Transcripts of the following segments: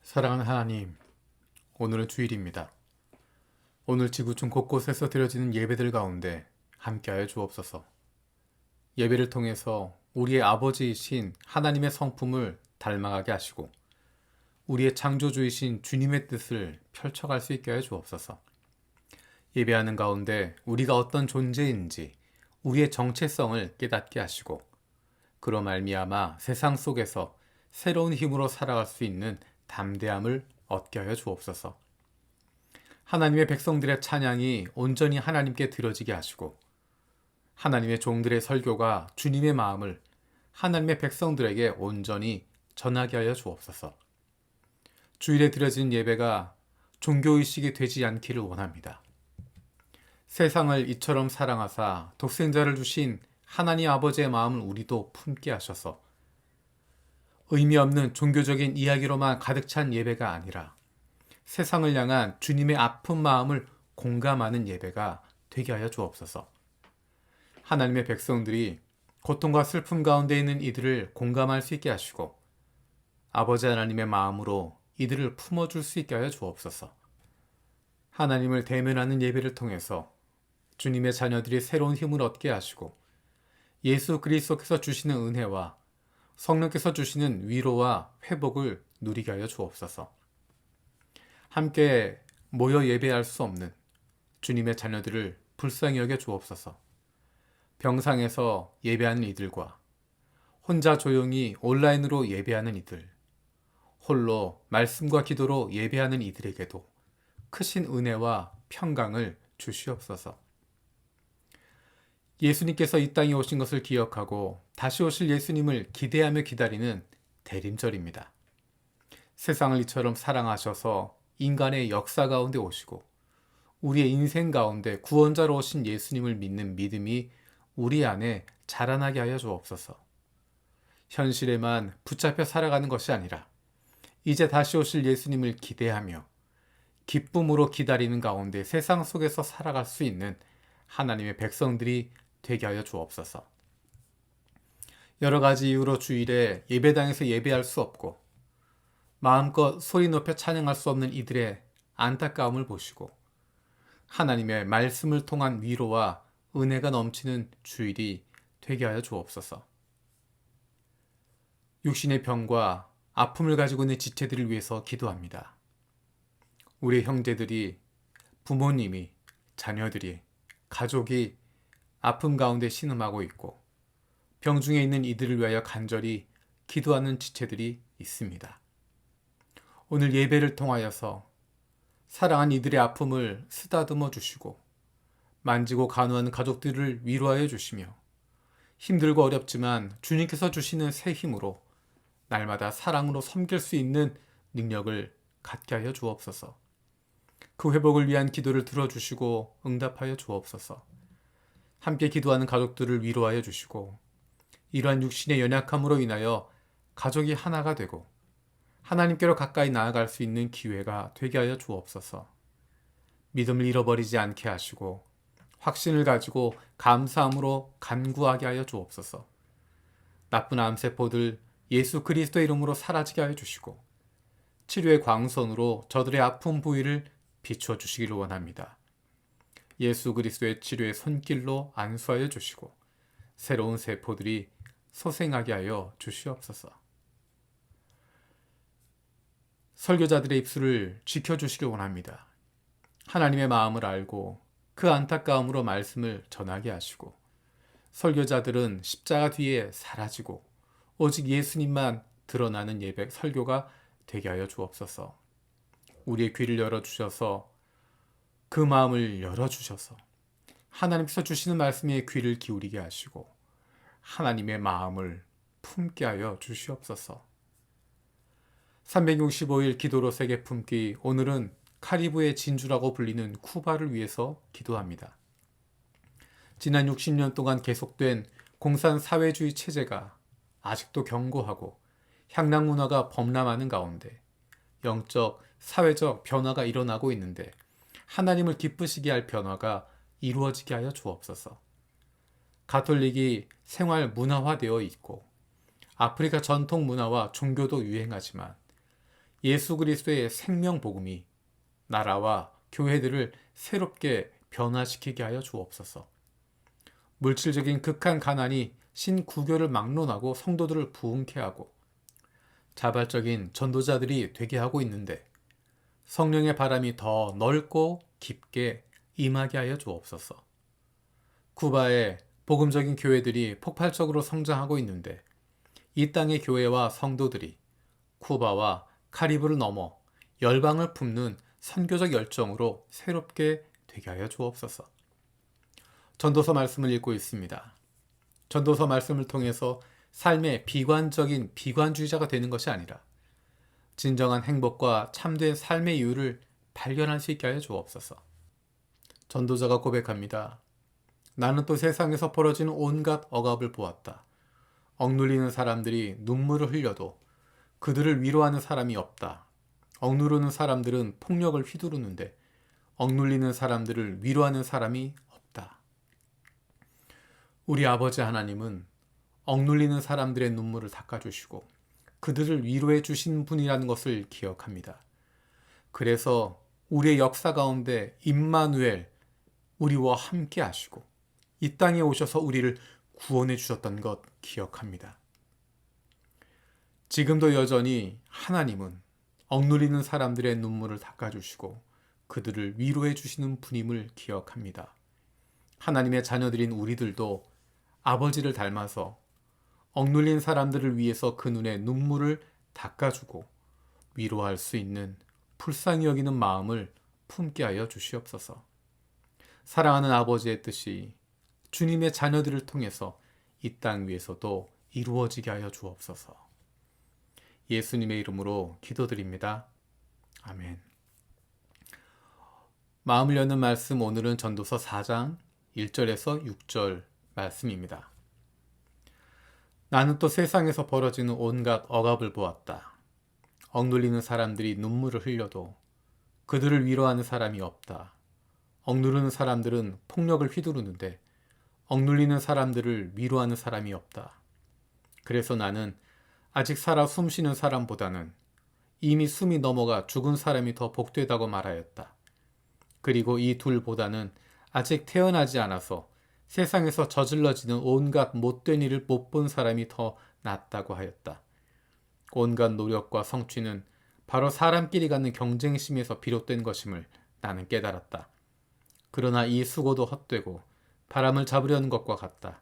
사랑하는 하나님, 오늘은 주일입니다. 오늘 지구촌 곳곳에서 드려지는 예배들 가운데 함께하여 주옵소서. 예배를 통해서 우리의 아버지이신 하나님의 성품을 닮아가게 하시고 우리의 창조주이신 주님의 뜻을 펼쳐갈 수 있게 하여 주옵소서. 예배하는 가운데 우리가 어떤 존재인지 우리의 정체성을 깨닫게 하시고 그로 말미암아 세상 속에서 새로운 힘으로 살아갈 수 있는 담대함을 얻게 하여 주옵소서. 하나님의 백성들의 찬양이 온전히 하나님께 들어지게 하시고 하나님의 종들의 설교가 주님의 마음을 하나님의 백성들에게 온전히 전하게 하여 주옵소서. 주일에 드려진 예배가 종교의식이 되지 않기를 원합니다. 세상을 이처럼 사랑하사 독생자를 주신 하나님 아버지의 마음을 우리도 품게 하셔서 의미 없는 종교적인 이야기로만 가득 찬 예배가 아니라 세상을 향한 주님의 아픈 마음을 공감하는 예배가 되게 하여 주옵소서. 하나님의 백성들이 고통과 슬픔 가운데 있는 이들을 공감할 수 있게 하시고 아버지 하나님의 마음으로 이들을 품어줄 수 있게 하여 주옵소서. 하나님을 대면하는 예배를 통해서 주님의 자녀들이 새로운 힘을 얻게 하시고 예수 그리스도께서 주시는 은혜와 성령께서 주시는 위로와 회복을 누리게 하여 주옵소서. 함께 모여 예배할 수 없는 주님의 자녀들을 불쌍히 여겨 주옵소서. 병상에서 예배하는 이들과 혼자 조용히 온라인으로 예배하는 이들, 홀로 말씀과 기도로 예배하는 이들에게도 크신 은혜와 평강을 주시옵소서. 예수님께서 이 땅에 오신 것을 기억하고 다시 오실 예수님을 기대하며 기다리는 대림절입니다. 세상을 이처럼 사랑하셔서 인간의 역사 가운데 오시고 우리의 인생 가운데 구원자로 오신 예수님을 믿는 믿음이 우리 안에 자라나게 하여 주옵소서. 현실에만 붙잡혀 살아가는 것이 아니라 이제 다시 오실 예수님을 기대하며 기쁨으로 기다리는 가운데 세상 속에서 살아갈 수 있는 하나님의 백성들이 되게 하여 주옵소서. 여러 가지 이유로 주일에 예배당에서 예배할 수 없고 마음껏 소리 높여 찬양할 수 없는 이들의 안타까움을 보시고 하나님의 말씀을 통한 위로와 은혜가 넘치는 주일이 되게 하여 주옵소서. 육신의 병과 아픔을 가지고 있는 지체들을 위해서 기도합니다. 우리 형제들이, 부모님이, 자녀들이, 가족이 아픔 가운데 신음하고 있고 병중에 있는 이들을 위하여 간절히 기도하는 지체들이 있습니다. 오늘 예배를 통하여서 사랑한 이들의 아픔을 쓰다듬어 주시고 만지고 간호하는 가족들을 위로하여 주시며 힘들고 어렵지만 주님께서 주시는 새 힘으로 날마다 사랑으로 섬길 수 있는 능력을 갖게 하여 주옵소서. 그 회복을 위한 기도를 들어주시고 응답하여 주옵소서. 함께 기도하는 가족들을 위로하여 주시고 이러한 육신의 연약함으로 인하여 가족이 하나가 되고 하나님께로 가까이 나아갈 수 있는 기회가 되게 하여 주옵소서. 믿음을 잃어버리지 않게 하시고 확신을 가지고 감사함으로 간구하게 하여 주옵소서. 나쁜 암세포들 예수 그리스도 이름으로 사라지게 하여 주시고 치료의 광선으로 저들의 아픈 부위를 비추어 주시기를 원합니다. 예수 그리스도의 치료의 손길로 안수하여 주시고 새로운 세포들이 소생하게 하여 주시옵소서. 설교자들의 입술을 지켜주시길 원합니다. 하나님의 마음을 알고 그 안타까움으로 말씀을 전하게 하시고 설교자들은 십자가 뒤에 사라지고 오직 예수님만 드러나는 예배 설교가 되게 하여 주옵소서. 우리의 귀를 열어주셔서 그 마음을 열어주셔서 하나님께서 주시는 말씀에 귀를 기울이게 하시고 하나님의 마음을 품게 하여 주시옵소서. 365일 기도로 세계 품기, 오늘은 카리브의 진주라고 불리는 쿠바를 위해서 기도합니다. 지난 60년 동안 계속된 공산 사회주의 체제가 아직도 견고하고 향락 문화가 범람하는 가운데 영적, 사회적 변화가 일어나고 있는데 하나님을 기쁘시게 할 변화가 이루어지게 하여 주옵소서. 가톨릭이 생활 문화화되어 있고 아프리카 전통 문화와 종교도 유행하지만 예수 그리스도의 생명 복음이 나라와 교회들을 새롭게 변화시키게 하여 주옵소서. 물질적인 극한 가난이 신구교를 막론하고 성도들을 부흥케 하고 자발적인 전도자들이 되게 하고 있는데 성령의 바람이 더 넓고 깊게 임하게 하여 주옵소서. 쿠바의 복음적인 교회들이 폭발적으로 성장하고 있는데 이 땅의 교회와 성도들이 쿠바와 카리브를 넘어 열방을 품는 선교적 열정으로 새롭게 되게 하여 주옵소서. 전도서 말씀을 읽고 있습니다. 전도서 말씀을 통해서 삶의 비관적인 비관주의자가 되는 것이 아니라 진정한 행복과 참된 삶의 이유를 발견할 수 있게 하여 주옵소서. 전도자가 고백합니다. 나는 또 세상에서 벌어지는 온갖 억압을 보았다. 억눌리는 사람들이 눈물을 흘려도 그들을 위로하는 사람이 없다. 억누르는 사람들은 폭력을 휘두르는데 억눌리는 사람들을 위로하는 사람이 없다. 우리 아버지 하나님은 억눌리는 사람들의 눈물을 닦아주시고 그들을 위로해 주신 분이라는 것을 기억합니다. 그래서 우리의 역사 가운데 임마누엘, 우리와 함께 하시고 이 땅에 오셔서 우리를 구원해 주셨던 것 기억합니다. 지금도 여전히 하나님은 억눌리는 사람들의 눈물을 닦아주시고 그들을 위로해 주시는 분임을 기억합니다. 하나님의 자녀들인 우리들도 아버지를 닮아서 억눌린 사람들을 위해서 그 눈에 눈물을 닦아주고 위로할 수 있는 불쌍히 여기는 마음을 품게 하여 주시옵소서. 사랑하는 아버지의 뜻이 주님의 자녀들을 통해서 이 땅 위에서도 이루어지게 하여 주옵소서. 예수님의 이름으로 기도드립니다. 아멘. 마음을 여는 말씀, 오늘은 전도서 4장 1절에서 6절 말씀입니다. 나는 또 세상에서 벌어지는 온갖 억압을 보았다. 억눌리는 사람들이 눈물을 흘려도 그들을 위로하는 사람이 없다. 억누르는 사람들은 폭력을 휘두르는데 억눌리는 사람들을 위로하는 사람이 없다. 그래서 나는 아직 살아 숨쉬는 사람보다는 이미 숨이 넘어가 죽은 사람이 더 복되다고 말하였다. 그리고 이 둘보다는 아직 태어나지 않아서 세상에서 저질러지는 온갖 못된 일을 못 본 사람이 더 낫다고 하였다. 온갖 노력과 성취는 바로 사람끼리 갖는 경쟁심에서 비롯된 것임을 나는 깨달았다. 그러나 이 수고도 헛되고 바람을 잡으려는 것과 같다.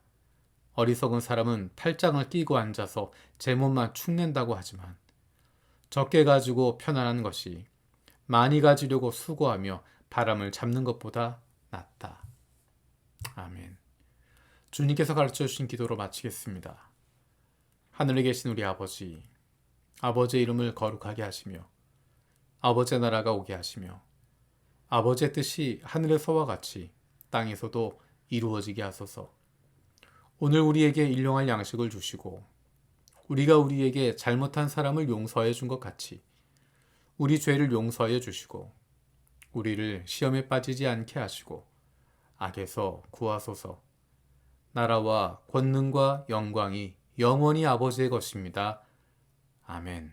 어리석은 사람은 팔짱을 끼고 앉아서 제 몸만 축낸다고 하지만 적게 가지고 편안한 것이 많이 가지려고 수고하며 바람을 잡는 것보다 낫다. 아멘. 주님께서 가르쳐 주신 기도로 마치겠습니다. 하늘에 계신 우리 아버지, 아버지의 이름을 거룩하게 하시며 아버지의 나라가 오게 하시며 아버지의 뜻이 하늘에서와 같이 땅에서도 이루어지게 하소서. 오늘 우리에게 일용할 양식을 주시고 우리가 우리에게 잘못한 사람을 용서해 준 것 같이 우리 죄를 용서해 주시고 우리를 시험에 빠지지 않게 하시고 악에서 구하소서. 나라와 권능과 영광이 영원히 아버지의 것입니다. 아멘.